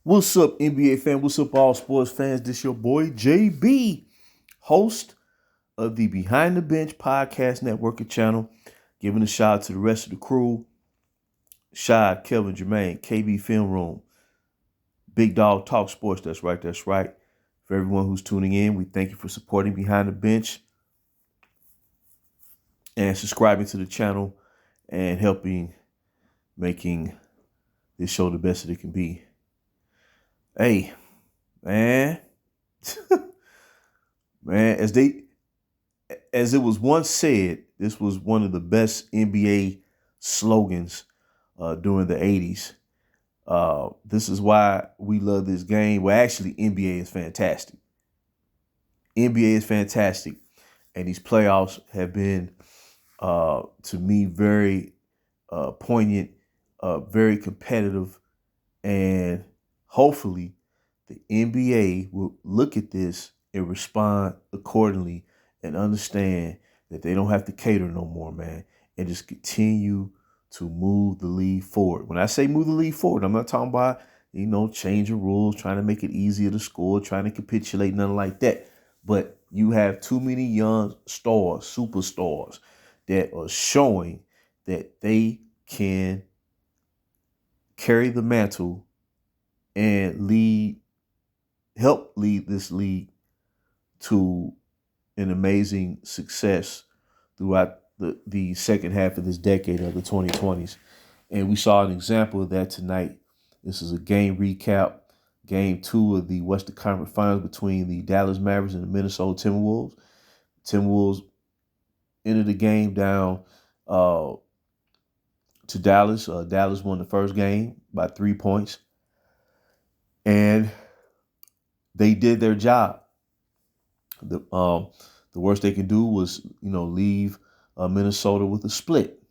What's up, NBA fan? What's up, all sports fans? This your boy JB, host of the Behind the Bench Podcast Network and channel. Giving a shout out to the rest of the crew: Shad, Kevin, Jermaine, KB Film Room, Big Dog Talk Sports. That's right. For everyone who's tuning in, we thank you for supporting Behind the Bench and subscribing to the channel and helping making this show the best that it can be. Hey, man, man, as it was once said, this was one of the best NBA slogans during the 80s. This is why we love this game. Well, actually, NBA is fantastic. NBA is fantastic. And these playoffs have been, to me, very poignant, very competitive, and hopefully the NBA will look at this and respond accordingly and understand that they don't have to cater no more, man, and just continue to move the league forward. When I say move the league forward, I'm not talking about, changing rules, trying to make it easier to score, trying to capitulate, nothing like that. But you have too many young stars, superstars, that are showing that they can carry the mantle and help lead this league to an amazing success throughout the second half of this decade of the 2020s. And we saw an example of that tonight. This is a game recap, game 2 of the Western Conference Finals between the Dallas Mavericks and the Minnesota Timberwolves. Timberwolves entered the game down to Dallas. Dallas won the first game by 3 points. And they did their job. The worst they could do was, leave Minnesota with a split.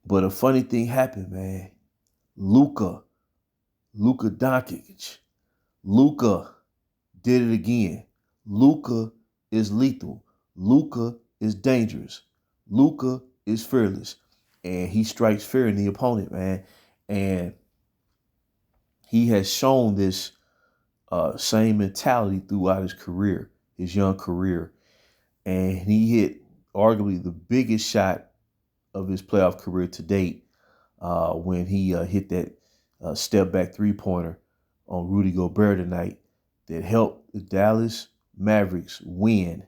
But a funny thing happened, man. Luka Doncic. Luka did it again. Luka is lethal. Luka is dangerous. Luka is fearless. And he strikes fear in the opponent, man. And he has shown this same mentality throughout his young career. And he hit arguably the biggest shot of his playoff career to date when he hit that step back 3-pointer on Rudy Gobert tonight that helped the Dallas Mavericks win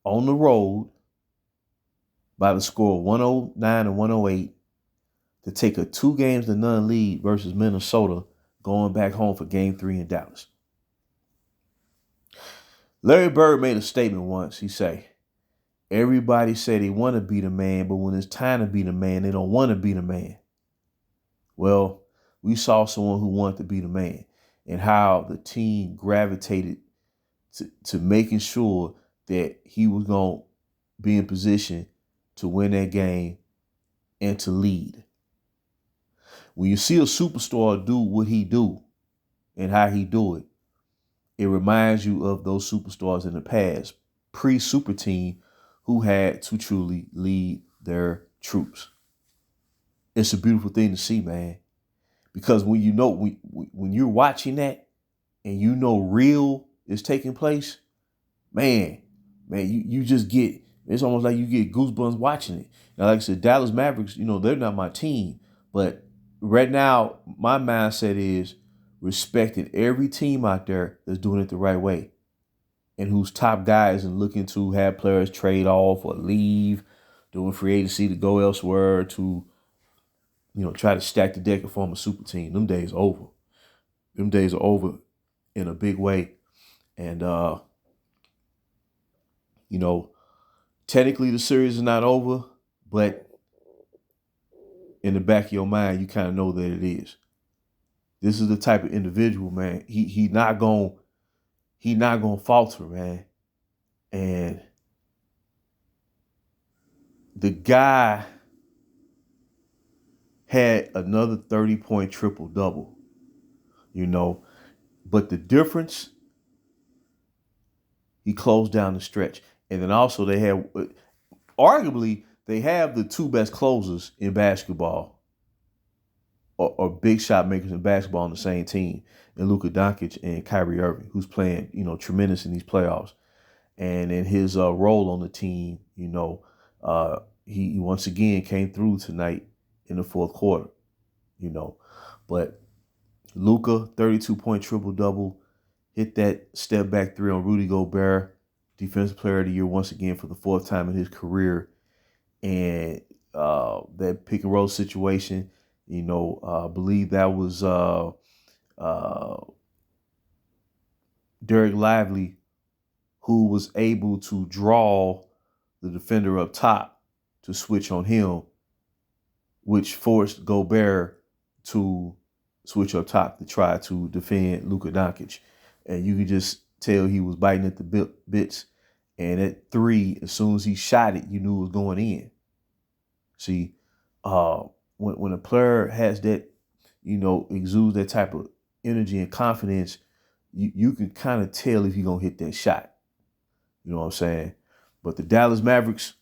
on the road by the score of 109 and 108 to take a 2-0 lead versus Minnesota, going back home for game 3 in Dallas. Larry Bird made a statement once. He said, everybody say they want to be the man, but when it's time to be the man, they don't want to be the man. Well, we saw someone who wanted to be the man and how the team gravitated to making sure that he was going to be in position to win that game and to lead. When you see a superstar do what he do and how he do it, it reminds you of those superstars in the past, pre-super team, who had to truly lead their troops. It's a beautiful thing to see, man. Because when when you're watching that and real is taking place, man, you just get, it's almost like you get goosebumps watching it. Now, like I said, Dallas Mavericks, they're not my team. But right now, my mindset is respecting every team out there that's doing it the right way and whose top guys and looking to have players trade off or leave, doing free agency to go elsewhere to, try to stack the deck and form a super team. Them days are over. Them days are over in a big way. And, technically the series is not over, but in the back of your mind, you kind of know that it is. This is the type of individual, man. He not gonna falter, man. And the guy had another 30-point triple-double, But the difference, he closed down the stretch. And then also they have the two best closers in basketball. or big shot makers in basketball on the same team, and Luka Doncic and Kyrie Irving, who's playing, tremendous in these playoffs. And in his role on the team, he once again came through tonight in the fourth quarter, But Luka, 32-point triple-double, hit that step back three on Rudy Gobert, Defensive Player of the Year once again for the fourth time in his career. And that pick and roll situation, I believe that was Derek Lively, who was able to draw the defender up top to switch on him, which forced Gobert to switch up top to try to defend Luka Doncic. And you could just tell he was biting at the bits. And at three, as soon as he shot it, you knew it was going in. See, when a player has that, exudes that type of energy and confidence, you can kind of tell if he's going to hit that shot. You know what I'm saying? But the Dallas Mavericks,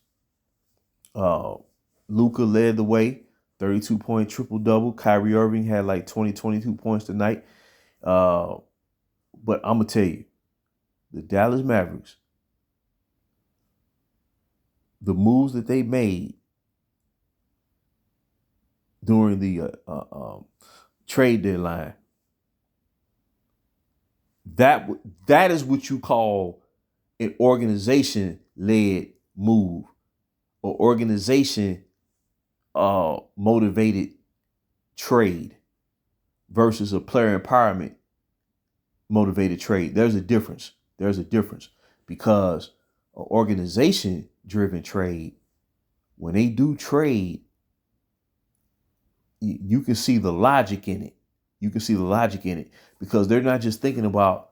Luka led the way, 32-point triple-double. Kyrie Irving had like 22 points tonight. But I'm going to tell you, the Dallas Mavericks, the moves that they made during the trade deadline, that is what you call an organization-led move or organization-motivated trade versus a player empowerment-motivated trade. There's a difference. Because an organization-driven trade, when they do trade, you can see the logic in it. Because they're not just thinking about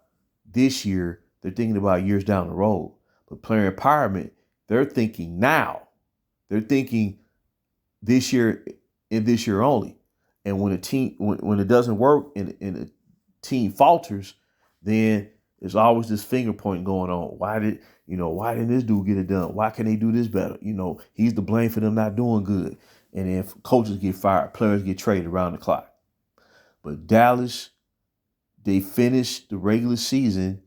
this year, they're thinking about years down the road. But player empowerment, they're thinking now. They're thinking this year and this year only. And when when it doesn't work and a team falters, then there's always this finger pointing going on. Why didn't this dude get it done? Why can't they do this better? He's to blame for them not doing good. And then coaches get fired, players get traded around the clock. But Dallas, they finished the regular season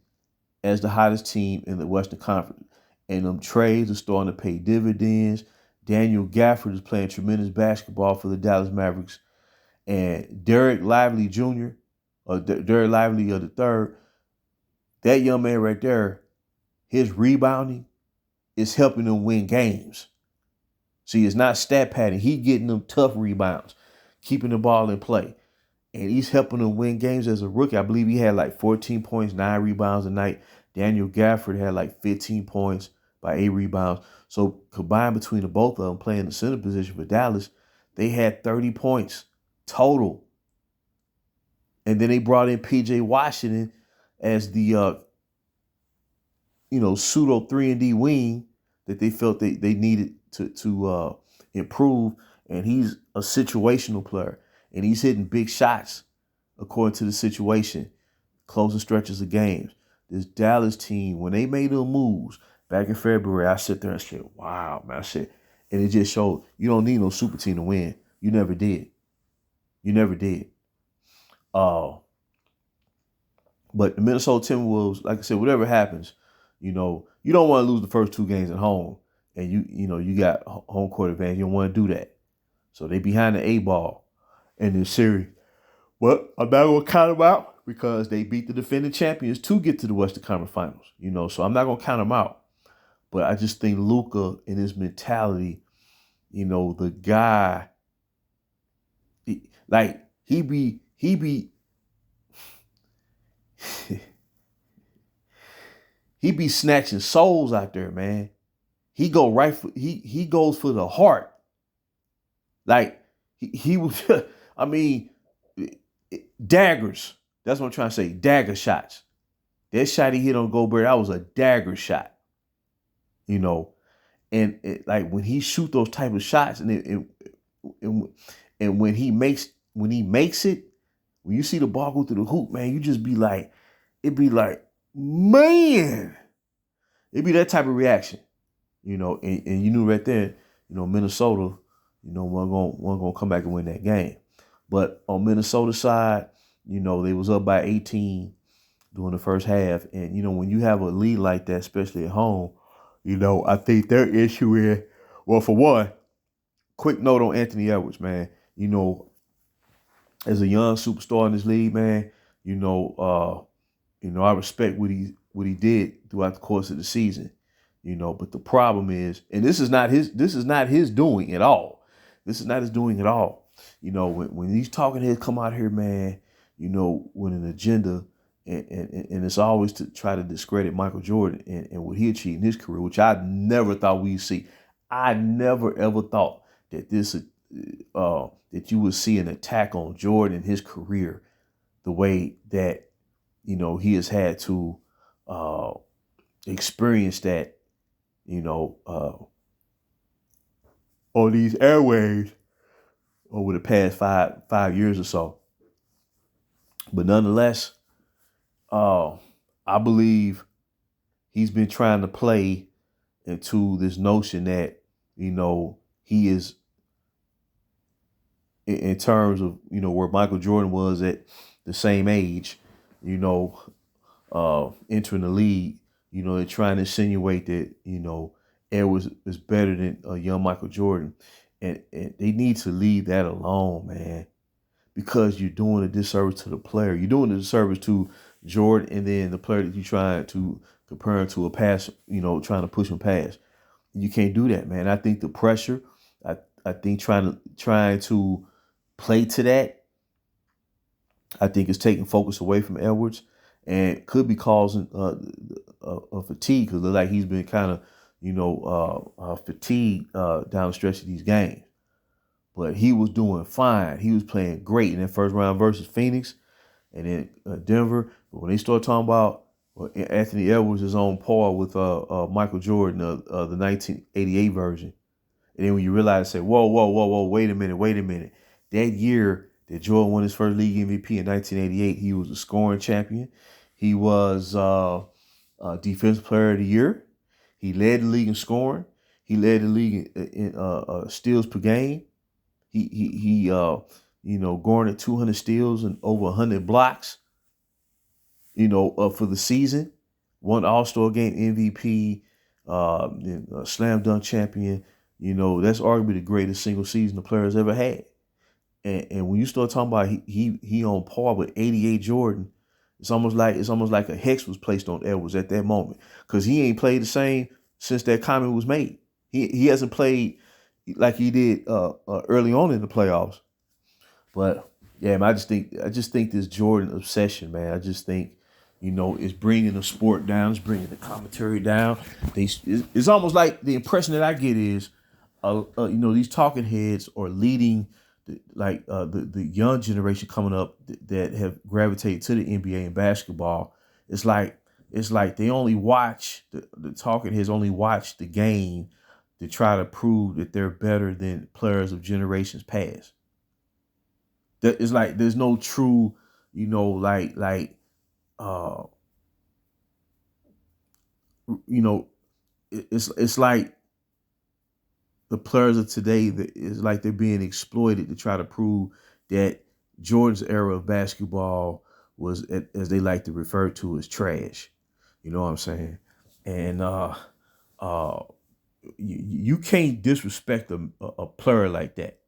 as the hottest team in the Western Conference. And them trades are starting to pay dividends. Daniel Gafford is playing tremendous basketball for the Dallas Mavericks. And Derek Lively Jr., or Derek Lively the third, that young man right there, his rebounding is helping them win games. See, it's not stat padding. He's getting them tough rebounds, keeping the ball in play. And he's helping them win games as a rookie. I believe he had like 14 points, 9 rebounds a night. Daniel Gafford had like 15 points by 8 rebounds. So combined between the both of them playing the center position for Dallas, they had 30 points total. And then they brought in P.J. Washington as the pseudo 3-and-D wing that they felt they needed to improve. And he's a situational player. And he's hitting big shots according to the situation, closing stretches of games. This Dallas team, when they made their moves back in February, I sit there and said, wow, man. And it just showed you don't need no super team to win. You never did. But the Minnesota Timberwolves, like I said, whatever happens, you don't want to lose the first 2 games at home. And you got home court advantage. You don't want to do that. So they behind the 8-ball in this series. But I'm not going to count them out because they beat the defending champions to get to the Western Conference Finals. So I'm not going to count them out. But I just think Luka and his mentality, the guy, he be he be snatching souls out there, man. He goes for the heart. Like he was, I mean, daggers. That's what I'm trying to say. Dagger shots. That shot he hit on Gobert, that was a dagger shot. And when he shoot those type of shots, and when he makes it, when you see the ball go through the hoop, man, you just be like, man, it'd be that type of reaction, and you knew right there, Minnesota, wasn't gonna come back and win that game. But on Minnesota side, they was up by 18 during the first half. And, when you have a lead like that, especially at home, I think their issue is, well, for one, quick note on Anthony Edwards, man. As a young superstar in this league, man, I respect what he did throughout the course of the season. But the problem is, and this is not his doing at all. This is not his doing at all. When these talking heads come out here, man, with an agenda, and it's always to try to discredit Michael Jordan and what he achieved in his career, which I never thought we'd see. I never ever thought that that you would see an attack on Jordan in his career the way that he has had to experience that on these airwaves over the past five years or so. But nonetheless, I believe he's been trying to play into this notion that he is, in terms of where Michael Jordan was at the same age, entering the league, they're trying to insinuate that Edwards is better than young Michael Jordan, and they need to leave that alone, man, because you're doing a disservice to the player. You're doing a disservice to Jordan, and then the player that you're trying to compare him to a pass, trying to push him past. You can't do that, man. I think the pressure, I think trying to play to that, I think it's taking focus away from Edwards and could be causing a fatigue, because it looks like he's been kind of fatigued down the stretch of these games. But he was doing fine. He was playing great in that first round versus Phoenix and then Denver. But when they start talking about Anthony Edwards is on par with Michael Jordan, the 1988 version, and then when you realize, say, whoa, wait a minute. That year that Jordan won his first league MVP in 1988, he was a scoring champion. He was Defensive Player of the Year. He led the league in scoring. He led the league in steals per game. He garnered 200 steals and over 100 blocks, for the season. Won All-Star Game MVP, slam dunk champion. That's arguably the greatest single season the player has ever had. And when you start talking about he on par with 88 Jordan, it's almost like a hex was placed on Edwards at that moment, because he ain't played the same since that comment was made. He hasn't played like he did early on in the playoffs. But yeah, man, I just think this Jordan obsession, man. I just think it's bringing the sport down, it's bringing the commentary down. It's almost like the impression that I get is, these talking heads are leading the young generation coming up that have gravitated to the NBA and basketball. It's like they only watch the talking heads only watch the game to try to prove that they're better than players of generations past. That it's like there's no true, uh, it's like the players of today that is like they're being exploited to try to prove that Jordan's era of basketball was, as they like to refer to, as trash. You know what I'm saying? And you can't disrespect a player like that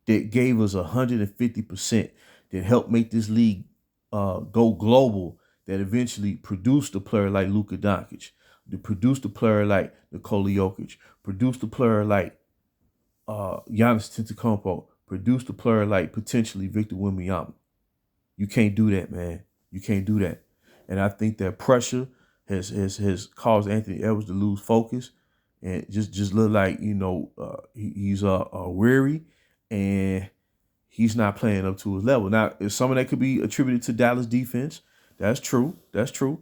gave us 150%, that helped make this league go global, that eventually produced a player like Luka Doncic, that produced a player like Nikola Jokic, produced a player like Giannis Antetokounmpo, produced a player like potentially Victor Wembanyama. You can't do that, man. You can't do that. And I think that pressure has caused Anthony Edwards to lose focus and just look like he's weary, and he's not playing up to his level. Now, if some of that could be attributed to Dallas defense, that's true. That's true.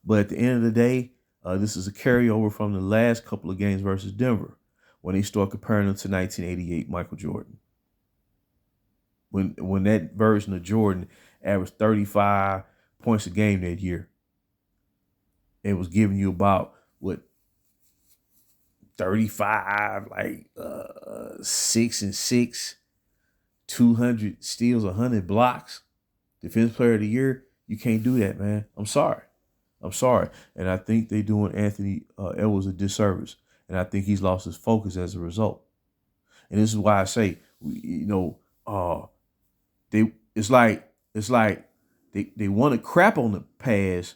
But at the end of the day, this is a carryover from the last couple of games versus Denver, when they start comparing him to 1988 Michael Jordan. When that version of Jordan averaged 35 points a game that year, it was giving you about 35, 6 and 6, 200 steals, 100 blocks, defense player of the year. You can't do that, man. I'm sorry. And I think they're doing Anthony Edwards a disservice. And I think he's lost his focus as a result. And this is why I say, it's like they want to crap on the past,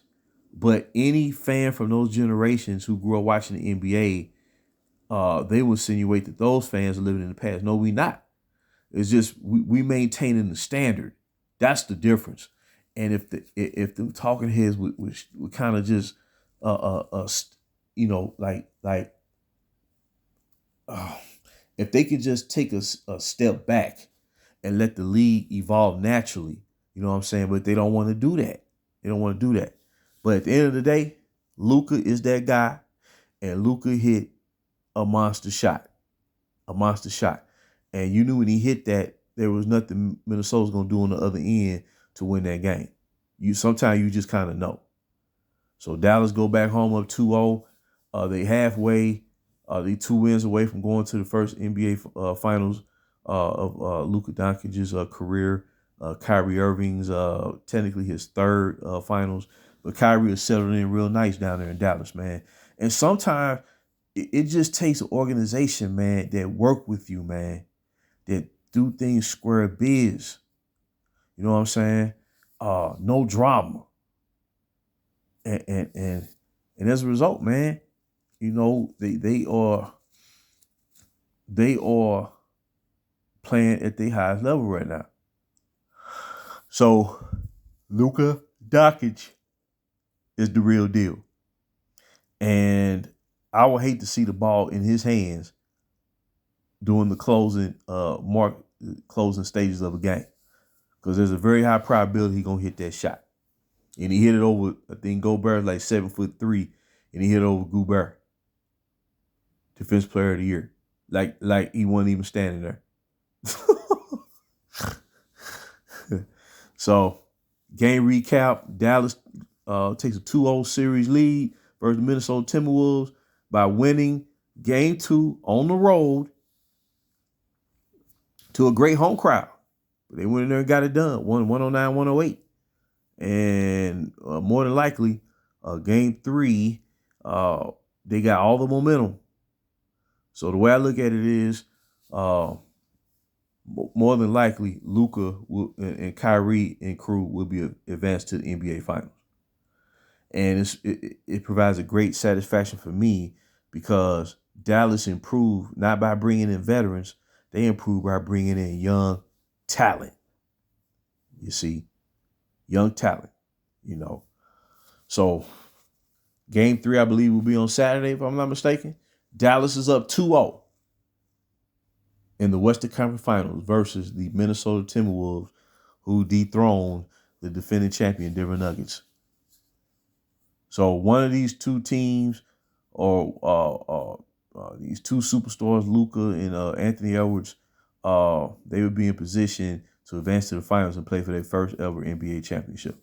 but any fan from those generations who grew up watching the NBA, they would insinuate that those fans are living in the past. No, we not. It's just we maintaining the standard. That's the difference. And if the talking heads would kind of just if they could just take a step back and let the league evolve naturally, you know what I'm saying? But they don't want to do that. But at the end of the day, Luka is that guy, and Luka hit a monster shot. And you knew when he hit that, there was nothing Minnesota's gonna do on the other end to win that game. Sometimes you just kind of know. So Dallas go back home up 2-0. They halfway. They 2 wins away from going to the first NBA finals of Luka Doncic's career. Kyrie Irving's technically his third finals. But Kyrie is settled in real nice down there in Dallas, man. And sometimes it just takes an organization, man, that work with you, man, that do things square biz. You know what I'm saying? No drama. And as a result, man, you know, they are playing at the highest level right now. So Luka Doncic is the real deal. And I would hate to see the ball in his hands during the closing stages of a game. Because there's a very high probability he's gonna hit that shot. And he hit it over, I think Gobert like 7'3", and he hit it over Gobert. Defense player of the year. Like he wasn't even standing there. So, game recap, Dallas takes a 2-0 series lead versus the Minnesota Timberwolves by winning game 2 on the road to a great home crowd. They went in there and got it done. 109, 108. And more than likely, game 3, they got all the momentum. So the way I look at it is, more than likely, Luka and Kyrie and crew will be advanced to the NBA Finals. And it provides a great satisfaction for me because Dallas improved not by bringing in veterans, they improved by bringing in young talent. You see, young talent, you know. So game 3, I believe, will be on Saturday, if I'm not mistaken. Dallas is up 2-0 in the Western Conference Finals versus the Minnesota Timberwolves, who dethroned the defending champion Denver Nuggets. So one of these two teams, or these two superstars, Luka and Anthony Edwards, they would be in position to advance to the finals and play for their first ever NBA championship.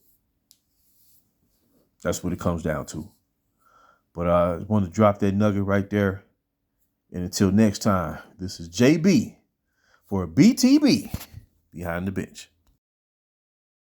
That's what it comes down to. But I want to drop that nugget right there. And until next time, this is JB for BTB Behind the Bench.